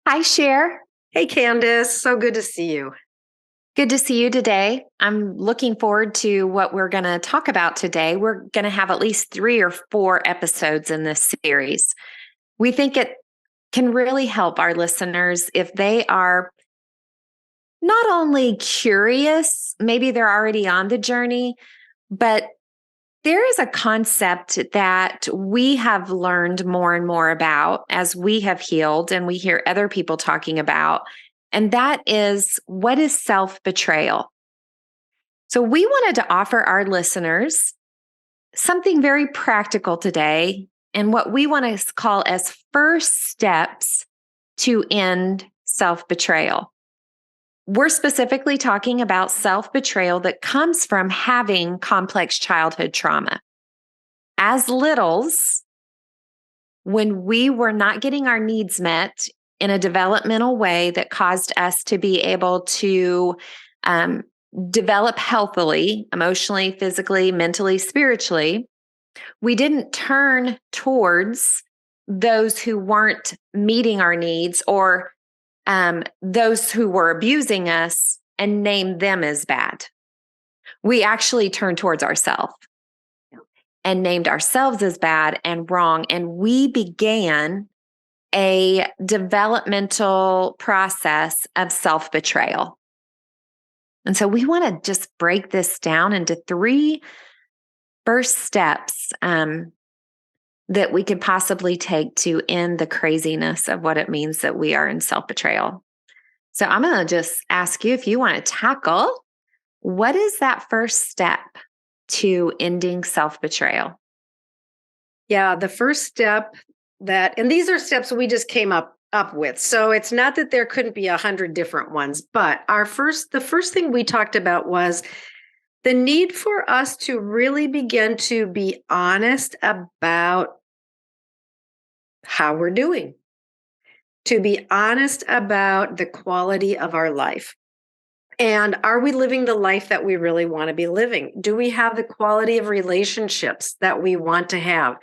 Hi, Cher. Hey, Candace. So good to see you. Good to see you today. I'm looking forward to what we're going to talk about today. We're going to have at least 3 or 4 episodes in this series. We think it can really help our listeners if they are not only curious, maybe they're already on the journey, but there is a concept that we have learned more and more about as we have healed and we hear other people talking about. And that is, what is self-betrayal? So we wanted to offer our listeners something very practical today and what we want to call as first steps to end self-betrayal. We're specifically talking about self-betrayal that comes from having complex childhood trauma. As littles, when we were not getting our needs met in a developmental way that caused us to be able to develop healthily, emotionally, physically, mentally, spiritually, we didn't turn towards those who weren't meeting our needs or those who were abusing us and name them as bad. We actually turned towards ourselves and named ourselves as bad and wrong. And we began a developmental process of self-betrayal. And so we want to just break this down into 3 first steps that we could possibly take to end the craziness of what it means that we are in self-betrayal. So I'm going to just ask you if you want to tackle, what is that first step to ending self-betrayal? Yeah, the first step and these are steps we just came up with. So it's not that there couldn't be 100 different ones, but the first thing we talked about was the need for us to really begin to be honest about how we're doing, to be honest about the quality of our life. And are we living the life that we really want to be living? Do we have the quality of relationships that we want to have?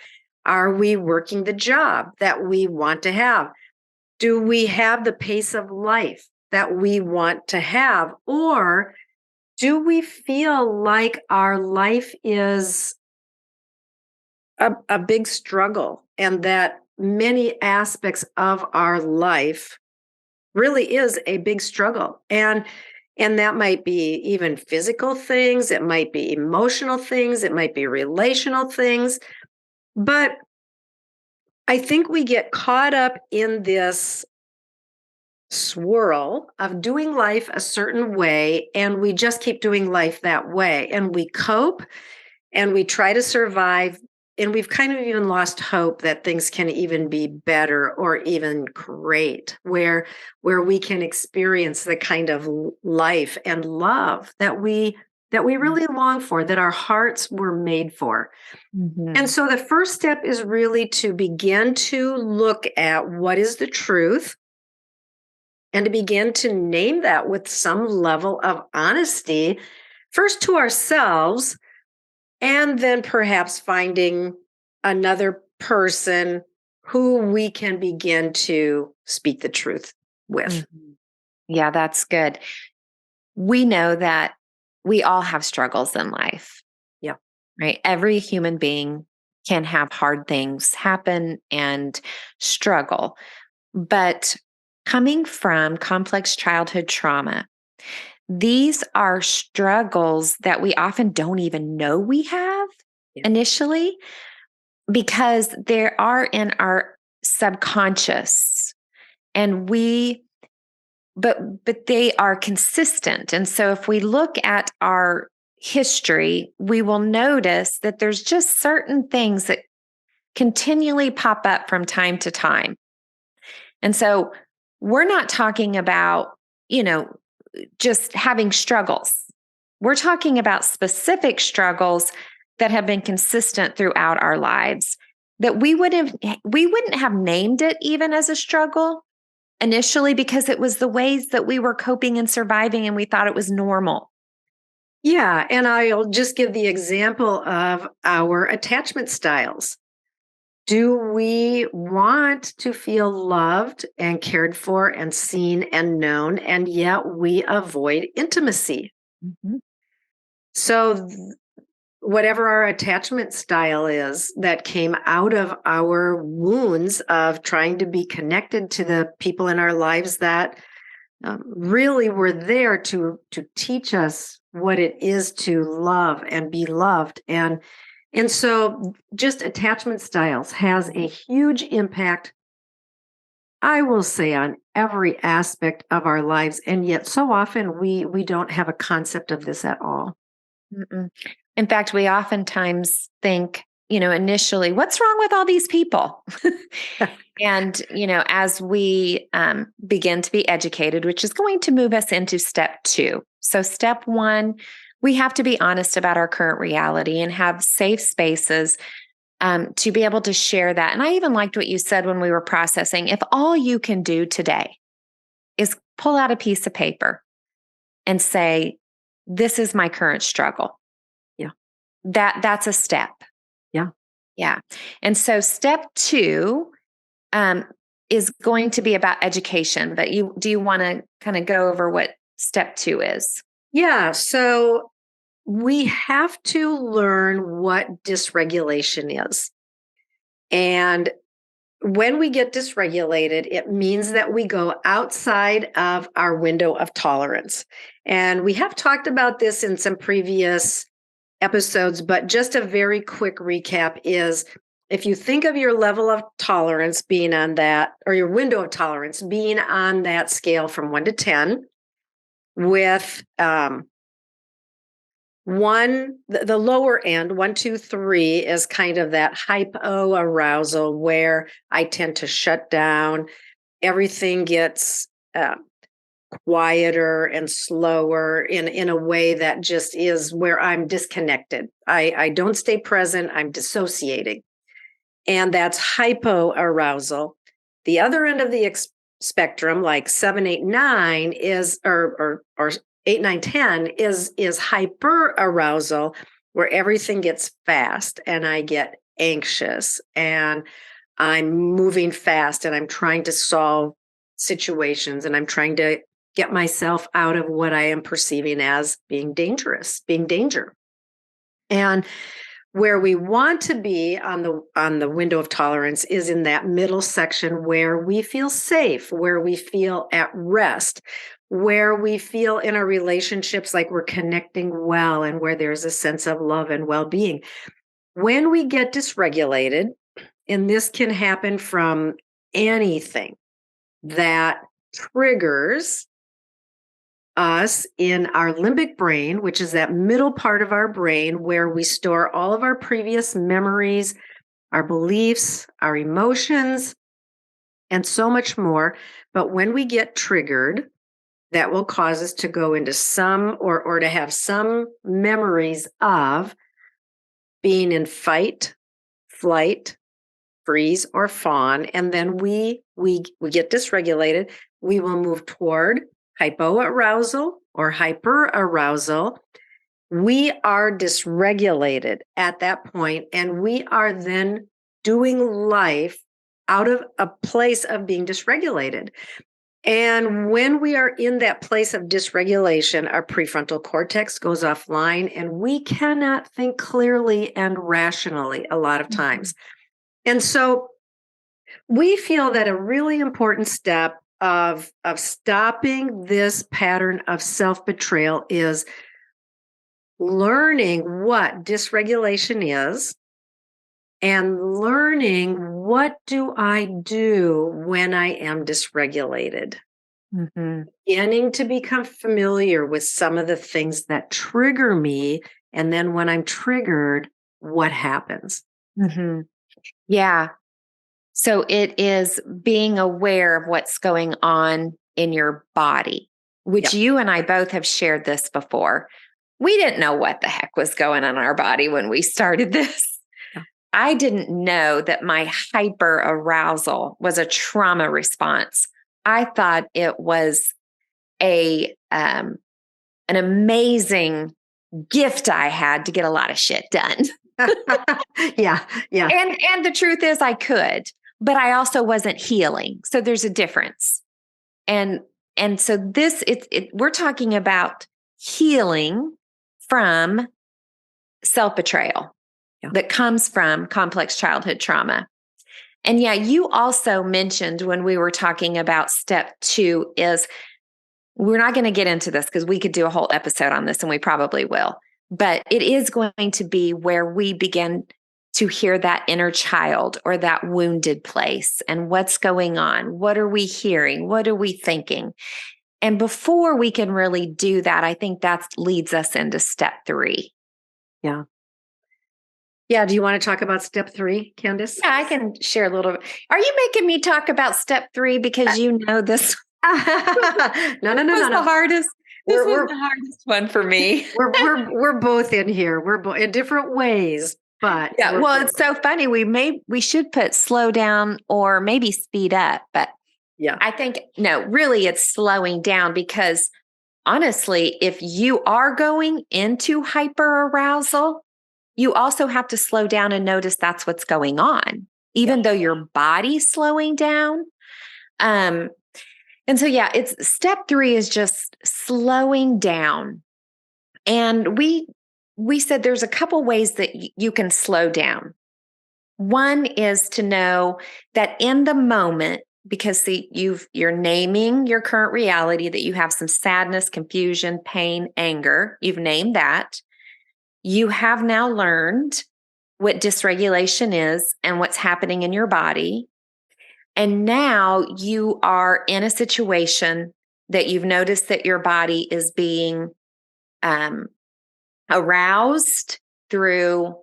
Are we working the job that we want to have? Do we have the pace of life that we want to have? Or do we feel like our life is a big struggle and that many aspects of our life really is a big struggle? And that might be even physical things, it might be emotional things, it might be relational things. But I think we get caught up in this swirl of doing life a certain way, and we just keep doing life that way. And we cope and we try to survive. And we've kind of even lost hope that things can even be better or even great, where we can experience the kind of life and love that we really long for, that our hearts were made for. Mm-hmm. And so the first step is really to begin to look at what is the truth and to begin to name that with some level of honesty, first to ourselves, and then perhaps finding another person who we can begin to speak the truth with. Mm-hmm. Yeah, that's good. We know that we all have struggles in life, Yeah. right? Every human being can have hard things happen and struggle. But coming from complex childhood trauma, these are struggles that we often don't even know we have Yeah. initially because they are in our subconscious and but they are consistent. And so if we look at our history, we will notice that there's just certain things that continually pop up from time to time. And so we're not talking about, just having struggles. We're talking about specific struggles that have been consistent throughout our lives that we wouldn't have named it even as a struggle initially because it was the ways that we were coping and surviving and we thought it was normal. Yeah. And I'll just give the example of our attachment styles. Do we want to feel loved and cared for and seen and known, and yet we avoid intimacy? Mhm. So, whatever our attachment style is that came out of our wounds of trying to be connected to the people in our lives that really were there to teach us what it is to love and be loved, and so just attachment styles has a huge impact, I will say, on every aspect of our lives, and yet so often we don't have a concept of this at all. Mm-mm. In fact, we oftentimes think, initially, what's wrong with all these people? And, as we begin to be educated, which is going to move us into step two. So, step one, we have to be honest about our current reality and have safe spaces to be able to share that. And I even liked what you said when we were processing. If all you can do today is pull out a piece of paper and say, this is my current struggle, Yeah. that's a step. Yeah. Yeah. And so step two um, is going to be about education. But do you want to kind of go over what step two is? Yeah. So we have to learn what dysregulation is. And when we get dysregulated, it means that we go outside of our window of tolerance. And we have talked about this in some previous episodes, but just a very quick recap is if you think of your level of tolerance being on that, or your window of tolerance being on that scale from 1 to 10, with the lower end, 1, 2, 3, is kind of that hypo arousal where I tend to shut down. Everything gets quieter and slower in a way that just is where I'm disconnected. I don't stay present, I'm dissociating. And that's hypoarousal. The other end of the spectrum, like 7, 8, 9, is or 8, 9, 10 is hyperarousal, where everything gets fast and I get anxious and I'm moving fast and I'm trying to solve situations and I'm trying to get myself out of what I am perceiving as being dangerous, being danger. And where we want to be on the window of tolerance is in that middle section where we feel safe, where we feel at rest, where we feel in our relationships like we're connecting well and where there's a sense of love and well-being. When we get dysregulated, and this can happen from anything that triggers us in our limbic brain, which is that middle part of our brain where we store all of our previous memories, our beliefs, our emotions, and so much more. But when we get triggered, that will cause us to go into some or to have some memories of being in fight, flight, freeze, or fawn. And then we get dysregulated. We will move toward hypoarousal or hyperarousal. We are dysregulated at that point, and we are then doing life out of a place of being dysregulated. And when we are in that place of dysregulation, our prefrontal cortex goes offline, and we cannot think clearly and rationally a lot of times. And so we feel that a really important step of stopping this pattern of self-betrayal is learning what dysregulation is and learning what do I do when I am dysregulated. Mm-hmm. Beginning to become familiar with some of the things that trigger me. And then when I'm triggered, what happens? Mm-hmm. Yeah. So it is being aware of what's going on in your body, which Yep. you and I both have shared this before. We didn't know what the heck was going on in our body when we started this. Yeah. I didn't know that my hyper arousal was a trauma response. I thought it was an amazing gift I had to get a lot of shit done. Yeah. Yeah. And the truth is I could, but I also wasn't healing. So there's a difference. And so this we're talking about healing from self-betrayal Yeah. that comes from complex childhood trauma. And yeah, you also mentioned when we were talking about step 2 is we're not going to get into this because we could do a whole episode on this and we probably will. But it is going to be where we begin to hear that inner child or that wounded place and what's going on. What are we hearing? What are we thinking? And before we can really do that, I think that leads us into step 3. Yeah. Yeah. Do you want to talk about step 3, Candace? Yeah, I can share a little bit. Are you making me talk about step 3 because you know this No, no, no, was no, the no. hardest? This was We're the hardest one for me. we're both in here. We're both in different ways, but Yeah, well, it's so funny. We should put slow down or maybe speed up, but yeah. I think no, really it's slowing down because honestly, if you are going into hyper arousal, you also have to slow down and notice that's what's going on, even Yeah. though your body's slowing down. Um, and so yeah, it's step 3 is just slowing down. And we said there's a couple ways that you can slow down. One is to know that in the moment, because see, you're naming your current reality, that you have some sadness, confusion, pain, anger. You've named that. You have now learned what dysregulation is and what's happening in your body. And now you are in a situation that you've noticed that your body is being um, aroused through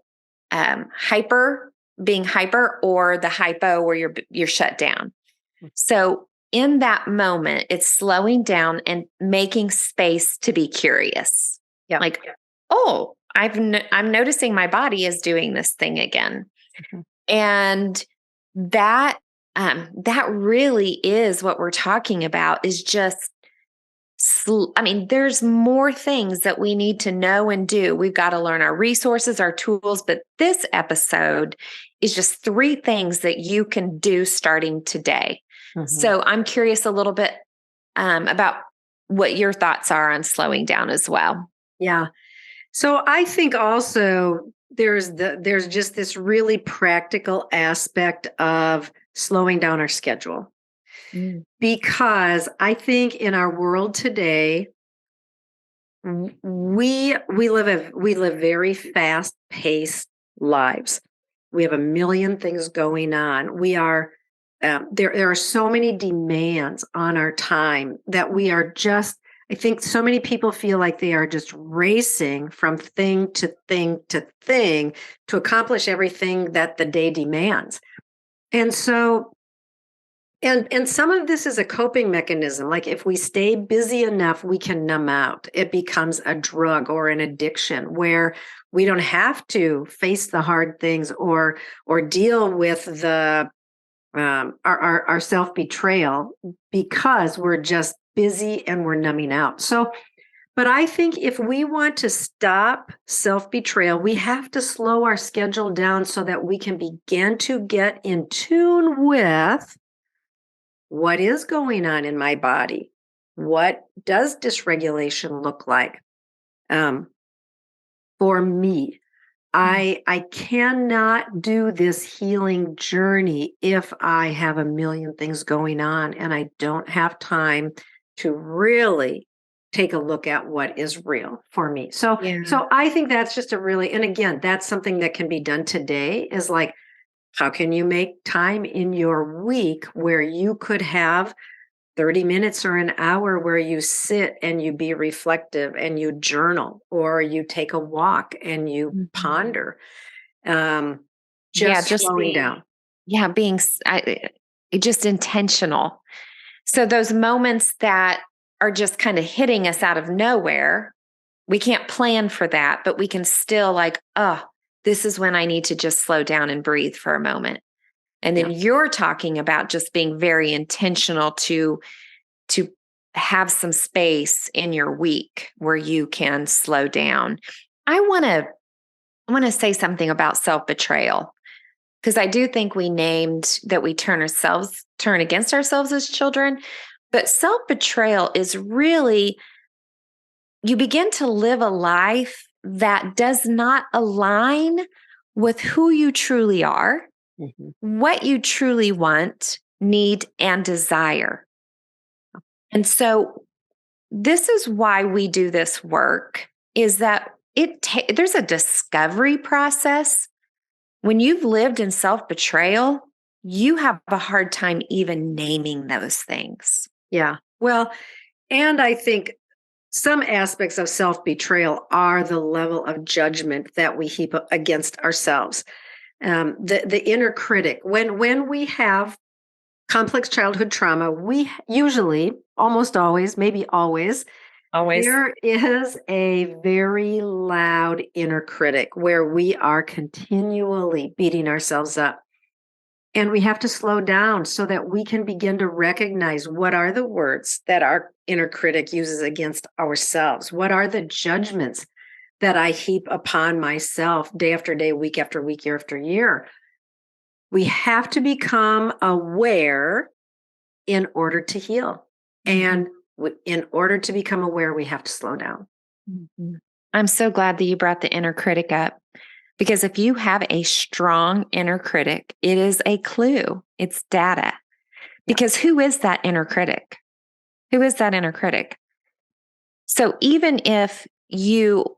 being hyper, or the hypo where you're shut down. So in that moment, it's slowing down and making space to be curious. Yeah. Like, oh, I'm noticing my body is doing this thing again. Mhm. And that really is what we're talking about, is just I mean, there's more things that we need to know and do. We've got to learn our resources, our tools, but this episode is just 3 things that you can do starting today. Mhm. So I'm curious a little bit about what your thoughts are on slowing down as well. Yeah. So I think also there's just this really practical aspect of slowing down our schedule, Mm. because I think in our world today we live very fast paced lives. We have a million things going on. We are there are so many demands on our time that we are just, I think so many people feel like they are just racing from thing to thing to thing to accomplish everything that the day demands. And so and some of this is a coping mechanism. Like if we stay busy enough, we can numb out. It becomes a drug or an addiction where we don't have to face the hard things or deal with the our self betrayal, because we're just busy and we're numbing out. So, but I think if we want to stop self betrayal, we have to slow our schedule down so that we can begin to get in tune with what is going on in my body. What does dysregulation look like um, for me? I cannot do this healing journey if I have a million things going on and I don't have time to really take a look at what is real for me. So Yeah. so I think that's just a really, and again, that's something that can be done today, is like, how can you make time in your week where you could have 30 minutes or an hour where you sit and you be reflective and you journal, or you take a walk and you Mhm. ponder, Yeah, just just slowing down. yeah, just intentional. So those moments that are just kind of hitting us out of nowhere, we can't plan for that, but we can still like, oh, this is when I need to just slow down and breathe for a moment. And Yeah. then you're talking about just being very intentional to have some space in your week where you can slow down. I want to want to say something about self-betrayal, because I do think we named that we turn against ourselves as children. But self-betrayal is really, you begin to live a life that does not align with who you truly are, what you truly want, need, and desire. And so this is why we do this work, is that there's a discovery process. When you've lived in self-betrayal, you have a hard time even naming those things. Yeah. Well, and I think some aspects of self-betrayal are the level of judgment that we heap up against ourselves. The inner critic. When we have complex childhood trauma, we usually, almost always, maybe always, there is a very loud inner critic where we are continually beating ourselves up. And we have to slow down so that we can begin to recognize what are the words that our inner critic uses against ourselves. What are the judgments that I heap upon myself day after day, week after week, year after year? We have to become aware in order to heal. And in order to become aware, we have to slow down. I'm so glad that you brought the inner critic up, because if you have a strong inner critic, it is a clue. It's data. Because who is that inner critic? Who is that inner critic? So even if you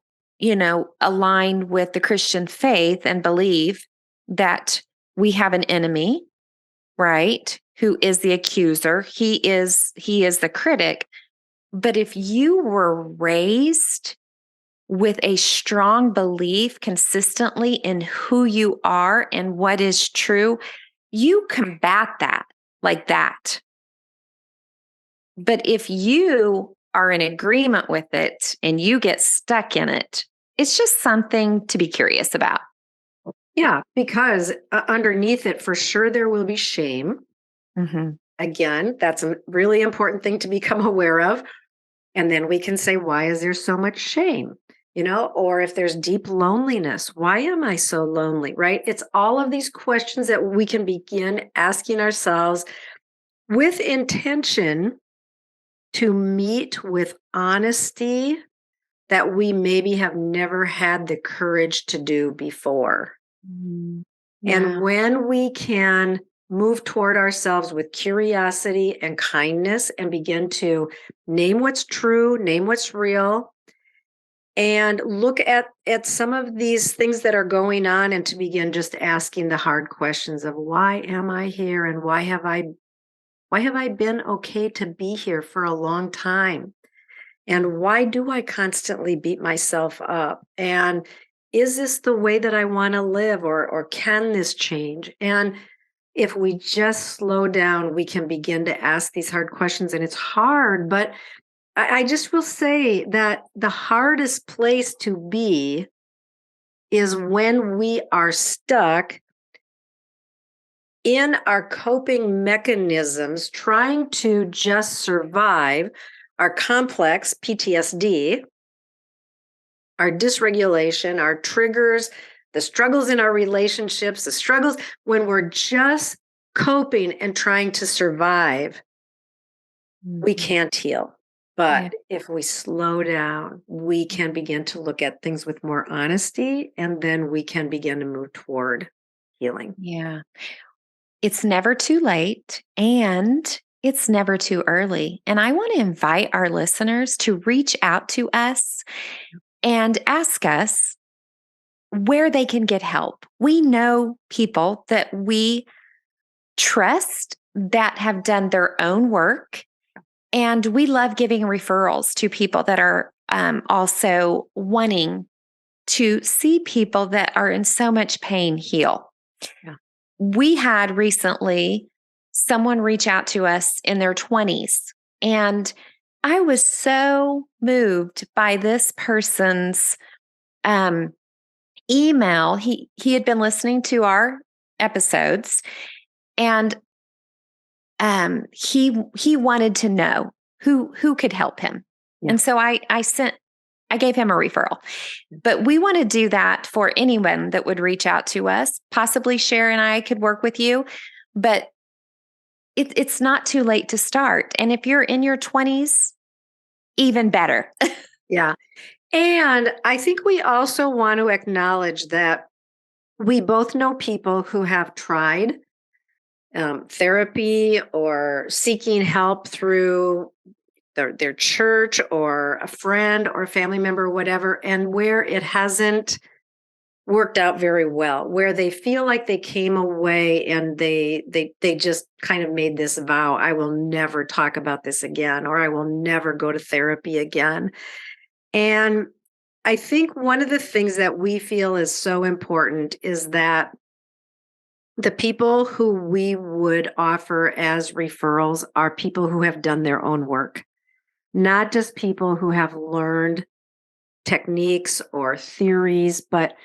align with the Christian faith and believe that we have an enemy, right? Who is the accuser? He is the critic. But if you were raised with a strong belief consistently in who you are and what is true, you combat that like that. But if you are in agreement with it and you get stuck in it, it's just something to be curious about. Yeah, because underneath it, for sure, there will be shame. Again, that's a really important thing to become aware of. And then we can say, why is there so much shame? Or if there's deep loneliness, why am I so lonely, right? It's all of these questions that we can begin asking ourselves with intention to meet with honesty that we maybe have never had the courage to do before. Yeah. And when we can move toward ourselves with curiosity and kindness and begin to name what's true, name what's real, and look at some of these things that are going on, and to begin just asking the hard questions of why am I here, and why have I been okay to be here for a long time? And why do I constantly beat myself up? And is this the way that I want to live, or can this change? And if we just slow down, we can begin to ask these hard questions. And it's hard, but I just will say that the hardest place to be is when we are stuck in our coping mechanisms, trying to just survive our complex PTSD, our dysregulation, our triggers, the struggles in our relationships, the struggles when we're just coping and trying to survive. We can't heal. But if we slow down, we can begin to look at things with more honesty, and then we can begin to move toward healing. Yeah. It's never too late, and it's never too early. And I want to invite our listeners to reach out to us and ask us where they can get help. We know people that we trust that have done their own work, and we love giving referrals to people that are also wanting to see people that are in so much pain heal. Yeah. We had recently someone reach out to us in their 20s, and I was so moved by this person's email. He had been listening to our episodes, and he wanted to know who could help him. Yeah. And so I sent I gave him a referral. But we want to do that for anyone that would reach out to us. Possibly Sher and I could work with you, but it's not too late to start. And if you're in your 20s, even better. Yeah. And I think we also want to acknowledge that we both know people who have tried therapy or seeking help through their church or a friend or a family member or whatever, and where it hasn't worked out very well, where they feel like they came away and they just kind of made this vow, I will never talk about this again, or I will never go to therapy again. And I think one of the things that we feel is so important is that the people who we would offer as referrals are people who have done their own work, not just people who have learned techniques or theories, but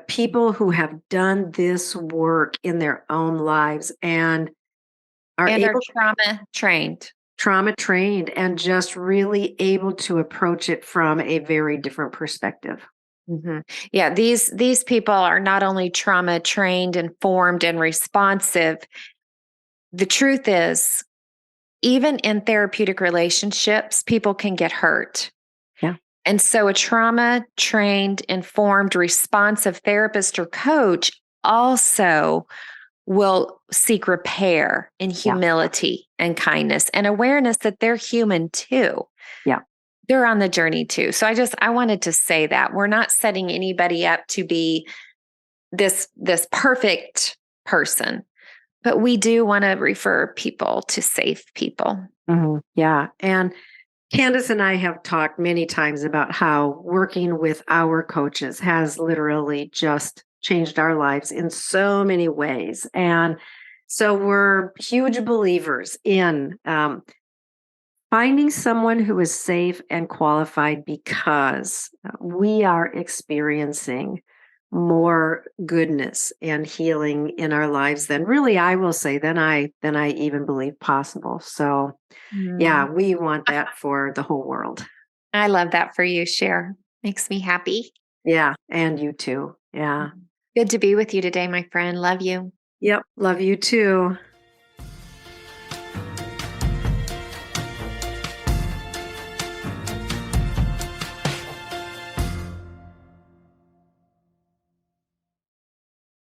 people who have done this work in their own lives and are And are able trauma trained and just really able to approach it from a very different perspective. Mm-hmm. Yeah, these people are not only trauma trained, informed, and responsive. The truth is, even in therapeutic relationships, people can get hurt. Yeah. And so a trauma trained, informed, responsive therapist or coach also will seek repair in Yeah. humility and kindness and awareness that they're human too. Yeah. They're on the journey too. So I wanted to say that we're not setting anybody up to be this perfect person, but we do want to refer people to safe people. Mm-hmm. Yeah. And Kandace and I have talked many times about how working with our coaches has literally just changed our lives in so many ways. And so we're huge believers in finding someone who is safe and qualified because we are experiencing more goodness and healing in our lives than really I will say than I even believe possible. So yeah, we want that for the whole world. I love that for you, Sher. Makes me happy. Yeah, and you too. Yeah. Good to be with you today, my friend. Love you. Yep, love you too.